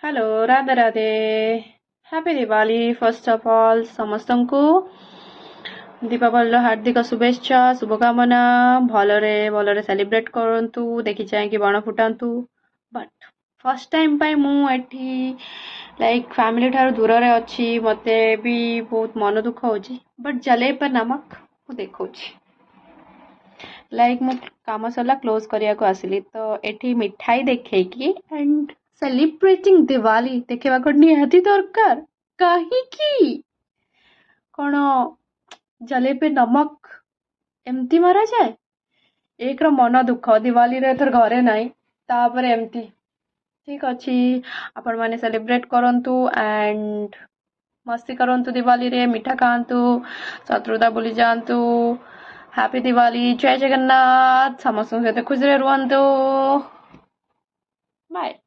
Hello Radhe Radhe happy Diwali first of all समस्तंकु दीपावली हार्दिक शुभेच्छा शुभकामना भलरे भलरे सेलिब्रेट करंतु देखि चाहि बाण फुटांतु बट फर्स्ट टाइम पाई मु एठी लाइक फैमिली ठार दूर रे अछि मते भी बहुत मन दुख होची बट जले पर नमक मु देखौची लाइक मु काम सरला क्लोज करिया को आसिली तो एठी मिठाई देखैकी एंड सेलिब्रेटिंग दिवाली देखा निहाती दरकार कहीं कौन जलेबी नमक एमती मारा जाए एक मन दुख दिवाली रे एथर घरे नाई तापर एमती ठीक अच्छी आपण माने सेलिब्रेट करंतु एंड मस्ती करंतु दिवाली रे मिठा खांतु शत्रुता भूली जातु हैप्पी दिवाली जय जगन्नाथ समस्त सहित खुशी रे रुहंतु बाय।